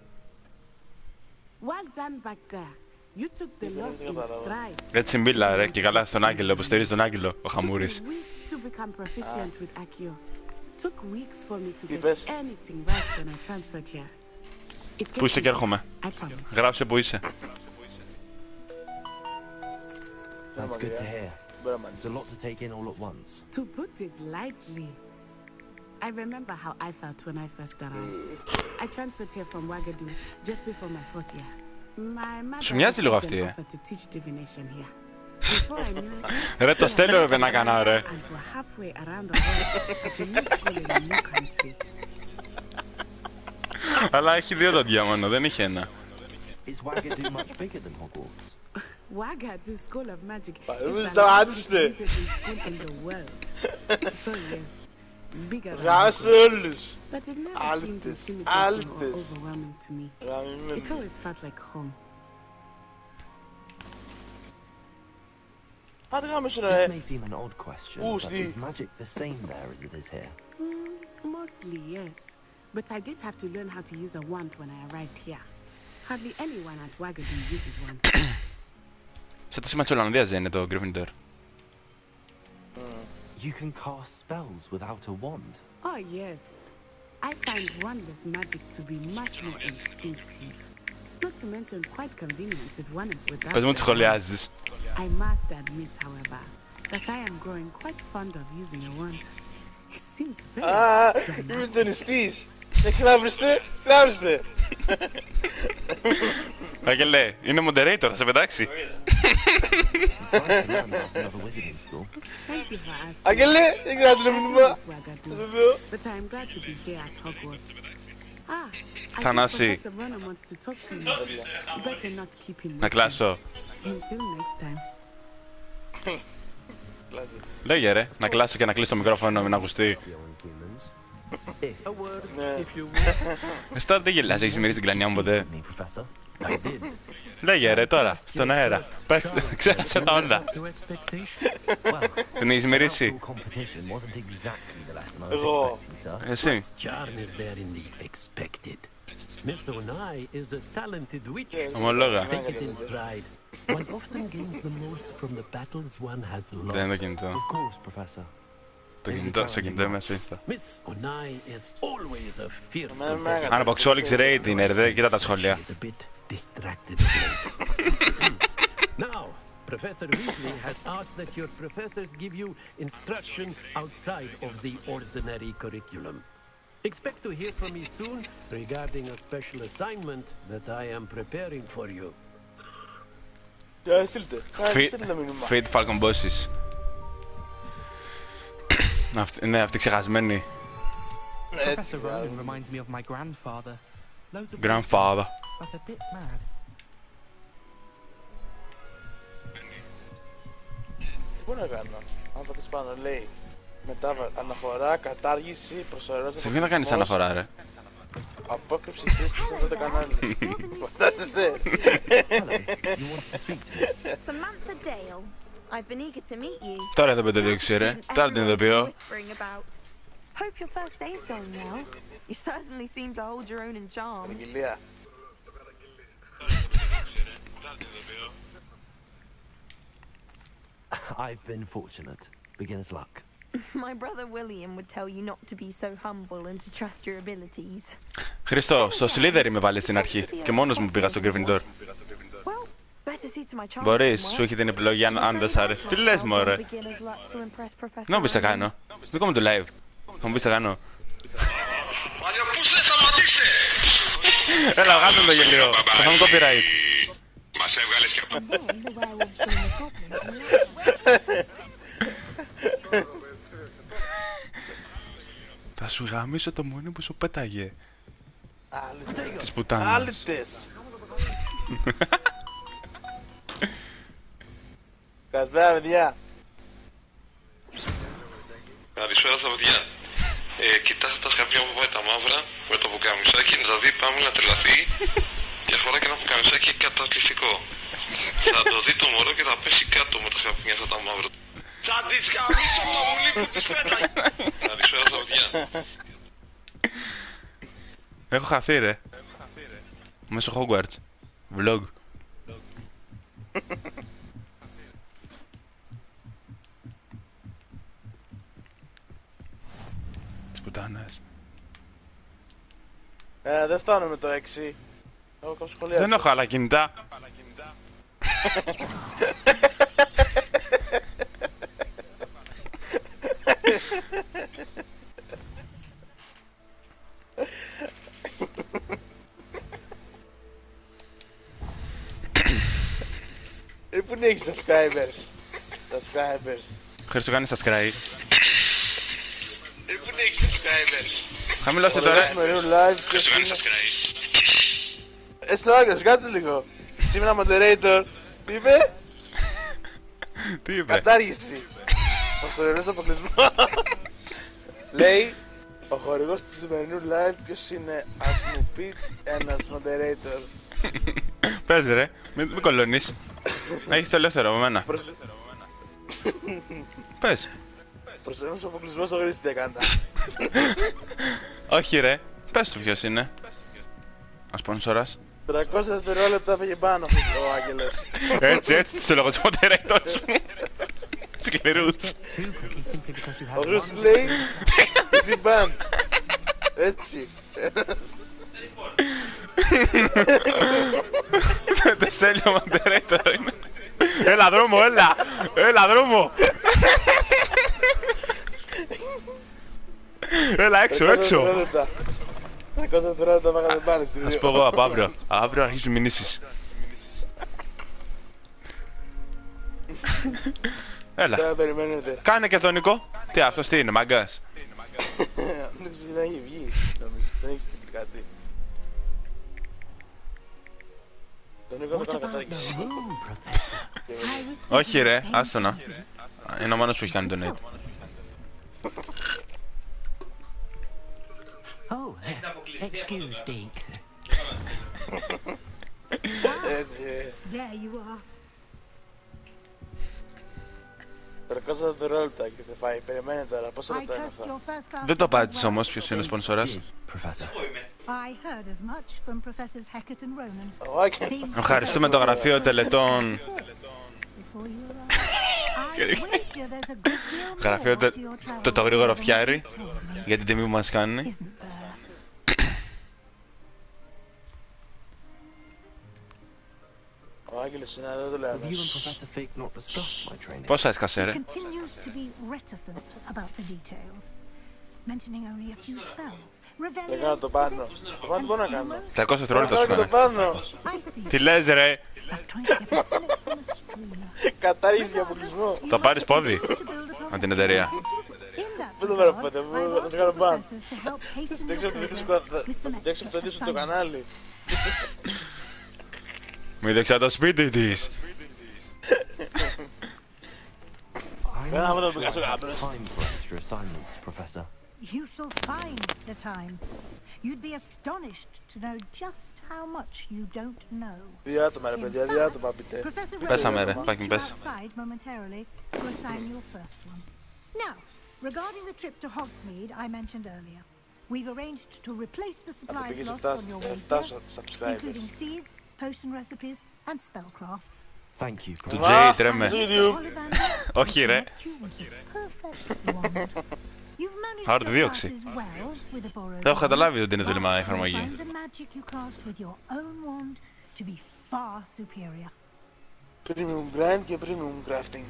Well done back there. You took the loss in stride. Έτσι μίλα ρε και καλά στον Άγγελο, που στηρίζει τον Άγγελο, ο Χαμούρης. To become proficient with Accio. Took weeks for me to get anything right when I transferred here. Πού είσαι και έρχομαι. Γράψε που είσαι. That's good to hear. It's a lot to take in all at once. To put it lightly, I remember how I felt when I first arrived. I transferred here from Wagadu just before my 4th year. My mother offered to teach divination here. Before I knew it, Ρε το στέλνω ρε να κάνω ρε. and we're halfway around the world at a new school in a new country. Αλλά έχει 2 δόντια μόνο, δεν είχε ένα. Is Wagadu much bigger than Hogwarts? Wagadu School of Magic is Who's the the largest answer? wizarding school in the world. So yes, bigger than Rascals. but it never seemed Altus. intimidating or Altus. overwhelming to me. It always felt like home. This may seem an odd question, but is magic the same there as it is here? Mostly, yes. But I did have to learn how to use a wand when I arrived here. Hardly anyone at Wagadu uses one. Σε το σήμα της Ολλανδίας είναι το Gryffindor. You can cast spells without a wand. Oh, yes. I find wandless magic to be much more instinctive. Not to mention quite convenient if one is without. Πες μου τι σχολιάζεις. I must admit, however, that I am growing quite fond of using a wand. It seems very Είμαι συντονιστής. Δεν ξαναβριστε, ξαναβριστε. Άγγελε, είναι moderator, θα σε πετάξει. Άγγελε, δεν κρατά το μήνυμα. But I am glad to be here at Hogwarts. Θανάση. Να κλάσω. Until next time. Λέγε ρε, να κλάσω και να κλείσω το μικρόφωνο, μην ακουστεί. Εσύ τώρα δεν γελάς, έχεις μυρίσει την κλανιά μου ποτέ. Λέγε ρε τώρα, στον αέρα. Πες, ξέρασε τα όλα. Την έχεις μυρίσει. Εγώ. Εσύ. Ομολόγα. One often gains the most from the battles one has lost. Δεν είναι το κινητό. Of course, Professor. Το κινητό, στο κινητό είμαι στο Insta. Miss Onai is always a fierce competitor. Αν από Xolix rate είναι ρε, κοίτα τα σχόλια. Now, Professor Weasley has asked that your professors give you instruction outside of the ordinary curriculum. Expect to hear from me soon regarding a special assignment that I am preparing for you. Feed Falcon Bosses. Ναι, αυτή ξεχασμένη. Professor Rowan reminds me of my grandfather. Loads of Grandfather. but a bit mad. Τι μπορώ να κάνω, αν πατήσεις πάνω λέει αναφορά, κατάργηση, προσωρινός. Σε ποιον θα κάνεις αναφορά ρε? Απόκρυψη χρήσης σε αυτό το κανάλι. Φαντάζεσαι. Samantha Dale. I've been eager to meet you. Τώρα δεν πέντε δείξει ρε, τώρα την ειδοποιώ. Hope your first day is going well. You certainly seem to hold your own in charms. Αγγελία. I've been fortunate. Beginner's luck. My brother William would tell you not to be so humble and to trust your abilities. Χριστό, στο Slytherin με βάλε στην αρχή και μόνος μου πήγα στο Gryffindor. Μπορείς, σου έχει την επιλογή αν δεν σ' αρέσει. Τι λες μωρέ? Να μου πεις θα κάνω. Δικό μου το live. Θα μου πεις θα κάνω. Έλα, βγάζω το γελίο. Θα φάμε copyright. Μας έβγαλες και από... Θα σου γαμίσω το μόνοι που σου πέταγε. Της πουτάνας. Άλυτες. Καλησπέρα παιδιά. Καλησπέρα στα παιδιά. Κοιτάξτε τα σκαπιά που πάει τα μαύρα με το πουκαμισάκι, να τα δει πάμε να τρελαθεί και φορά και ένα πουκαμισάκι καταπληκτικό. Θα το δει το μωρό και θα πέσει κάτω με τα σκαπιά αυτά τα μαύρα. Θα τις γαμίσω το βουλί που τις πέταγε. Καλησπέρα στα παιδιά. Έχω χαθεί ρε. Μέσω Hogwarts. Vlog. Τις πουτάνες. Δεν φτάνω με το 6. Δεν έχω άλλα κινητά. Πού είναι έχεις subscribers? Subscribers. Χρήστο κάνει subscribe. Πού είναι έχεις subscribers? Χαμηλώστε τώρα. Χρήστο κάνει subscribe. Έστω άγκρος, κάτσε λίγο. Σήμερα moderator. Τι είπε? Τι είπε? Κατάργηση. Προσωρινός αποκλεισμός. Λέει, ο χορηγός του σημερινού live ποιος είναι? Ας μου πει ένας moderator. Πες ρε, μην κολώνεις. Έχεις το ελεύθερο από μένα. Πες. Προσωρινός αποκλεισμός, ο Χρήστης τι έκανα. Όχι ρε, πες του ποιος είναι. Ασπονσόρας. 300 δευτερόλεπτα πήγε πάνω ο Άγγελος. Έτσι, τους έλεγα τους moderators μου. Σκληρούς. Ο Χρήστης λέει, εσύ μπαν. Έτσι. Το στέλνει ο moderator είναι. Έλα δρόμο, έλα δρόμο. Έλα έξω. 300 δευτερόλεπτα πάγατε πάλι στη δύο. Ας πω εγώ από αύριο. Αύριο αρχίζουν μηνύσεις. Έλα. Κάνε και τον Νικό. Τι αυτός τι είναι, μαγκάς? Δεν έχει βγει, νομίζω. Δεν έχει στείλει κάτι. Τον Νικό το κάνω κατάδειξη. Όχι ρε, άστο να. Είναι ο μόνος που έχει κάνει τον donate. Oh, excuse, Deke. There you are. 300 δευτερόλεπτα και δεν φάει. Περιμένε τώρα, πόσο λεπτά είναι αυτά? Δεν το απάντησες όμως ποιος είναι ο σπονσόρας. Ευχαριστούμε το γραφείο τελετών. Γραφείο το γρήγορο φτιάρι για την τιμή που μας κάνει. Ο Άγγελος είναι εδώ, το λέω. Πόσα έσκασε ρε? Έκανα το πάνω. Το πάνω μπορώ να κάνω. 300 δευτερόλεπτα σου κάνω. Τι λες ρε? Κατάργηση για αποκλεισμό. Θα πάρεις πόδι με την εταιρεία. Δεν το πάρω ποτέ, θα το κάνω πάνω. Θα συντέξω το ίδιο στο κανάλι. Μη δεξιά το σπίτι της. Δεν θα το πηγάσω κάποιος. You shall find the time. You'd be astonished to know just how much you don't know. Δύο άτομα ρε παιδιά, δύο άτομα πείτε. Πέσαμε ρε, πάκι πες. Now, regarding the trip to Hogsmeade I mentioned earlier, we've arranged to replace the supplies lost on your way here, including seeds, potion recipes and spellcrafts. Thank you, Του Τζέι τρέμε. Όχι ρε. Θα το δίωξει. Δεν έχω καταλάβει ότι είναι δίλημα εφαρμογή. Premium grind και premium crafting.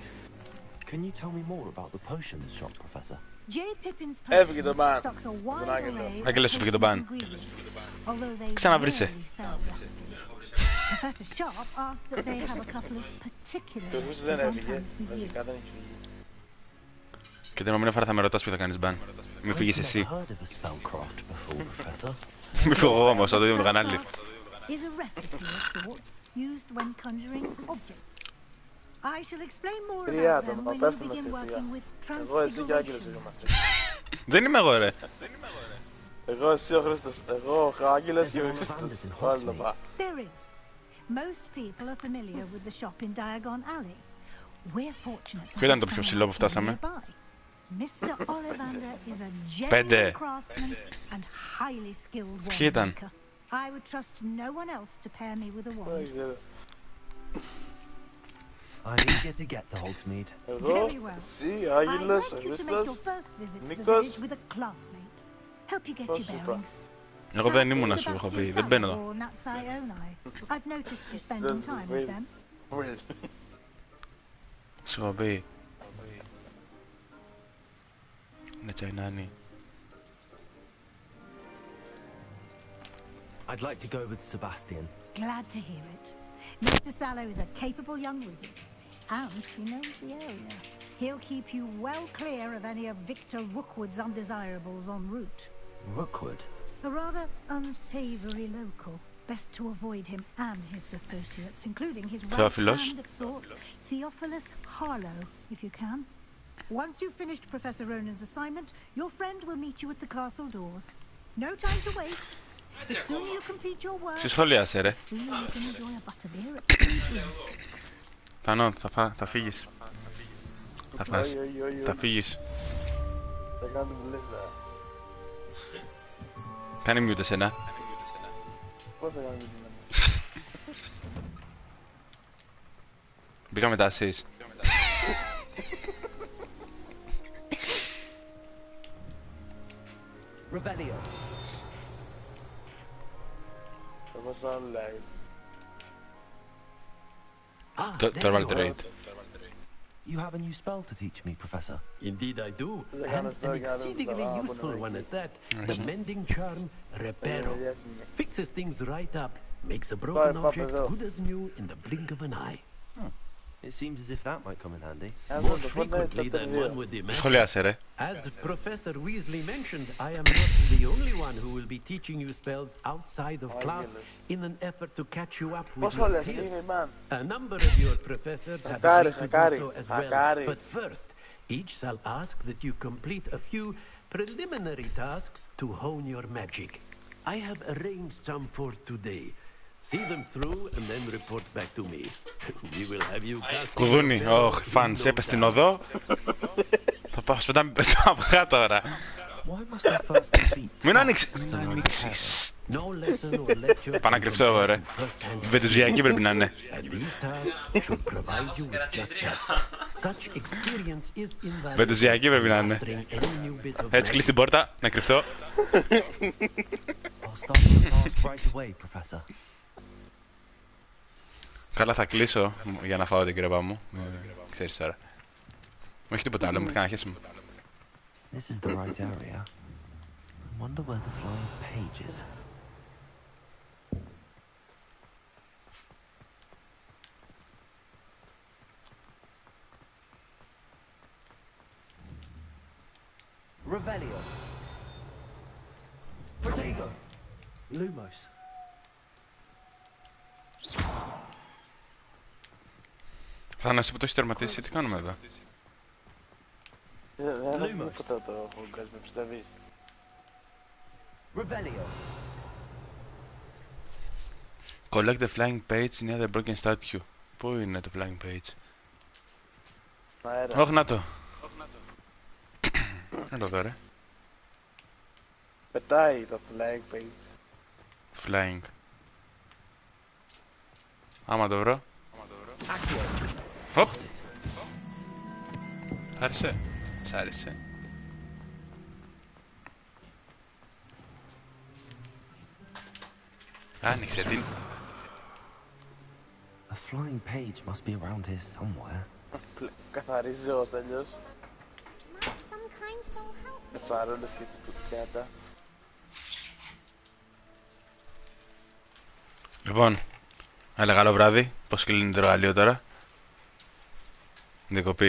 Can you tell me more about the potions shop, Professor? Έφυγε το μπαν. Τον Άγγελο. Άγγελος σου φύγε το μπαν. Ξαναβρίσαι. Professor Sharp asked that they have a couple of particular recipes on hand for you. Και την επόμενη φορά θα με ρωτάς που θα κάνεις μπαν. Μη φύγεις εσύ. Μη φύγω εγώ όμως, θα το δει με το κανάλι. Is a recipe of sorts used when conjuring objects. I shall explain more about them when you begin working with transfiguration. Δεν είμαι εγώ ρε. Εγώ, εσύ ο Χρήστος. Εγώ, ο Άγγελος και ο Χρήστος. There is. Most people are familiar with the shop in Diagon Alley. We're fortunate to Ποιο ήταν το πιο ψηλό που φτάσαμε? Mr. Ollivander is a genuine craftsman and highly skilled Ποιοι ήταν? I would trust no one else to pair me with a wand. I'm eager to get to Hogsmeade. Very well. I'd like you to make your first visit to the village with a classmate. Help you get your bearings. Εγώ δεν ήμουν, σου έχω πει, δεν μπαίνω εδώ. I've noticed you spending time with them. Σου έχω πει. Είναι τσαϊνάνι. I'd like to go with Sebastian. Glad to hear it. Mr. Sallow is a capable young wizard, and he knows the area. He'll keep you well clear of any of Victor Rookwood's undesirables en route. Rookwood? A rather unsavory local, best to avoid him and his associates, including his right Theophilus. hand of sorts, Theophilus Harlow, if you can. Once you've finished Professor Ronan's assignment, your friend will meet you at the castle doors. No time to waste. The sooner you complete your work, the sooner you can enjoy a butterbeer at Three Broomsticks. Τανό, θα φύγεις. Θα φύγεις. Θα κάνω που λες, Κάνε μιούτ εσένα. Πώς θα κάνω μιούτ εμένα? Μπήκα μετά εσείς. Revelio. Εγώ σαν live. Torvald raid. You have a new spell to teach me, Professor. Indeed I do, and an exceedingly useful one at that. The mending charm, Reparo. Fixes things right up, makes a broken object good as new in the blink of an eye. It seems as if that might come in handy. More frequently than one would imagine. As Professor Weasley mentioned, I am not the only one who will be teaching you spells outside of class in an effort to catch you up with your peers. A number of your professors have agreed to do so as well. But first, each shall ask that you complete a few preliminary tasks to hone your magic. I have arranged some for today. See them through and then report back to me. We will have you cast. Κουδούνι, φαν, σε έπες στην οδό. Θα πάω σπίτι τα αυγά τώρα. Μην ανοίξεις. Πάω να κρυφτώ εγώ, ρε. Βεντουζιακή πρέπει να είναι. Βεντουζιακή πρέπει να είναι. Έτσι κλείς την πόρτα, να κρυφτώ. Καλά, θα κλείσω για να φάω την κρέπα μου. Ξέρεις τώρα. Μου έχει τίποτα άλλο, μου κάνει να χέσουμε. This is the right area. I wonder where the flying page is. Revelio. Protego. Lumos. Θάναση που το έχεις τερματίσει, τι κάνουμε εδώ? Δεν έχουμε τίποτα το Hogwarts, με πιστεύεις? Revelio. Collect the flying page near the broken statue. Πού είναι το flying page? Όχι, να το. Έλα εδώ, ρε. Πετάει το flying page. Flying. Άμα το βρω. Οπ! Άρεσε. Σ' άρεσε. Άνοιξε την. A flying page must be around here somewhere. Καθαρίζει ο Στέλιος. Φαρόλες και τις κουτιάτα. Λοιπόν, έλεγα καλό βράδυ. Πώς κλείνει το εργαλείο τώρα? Διακοπή.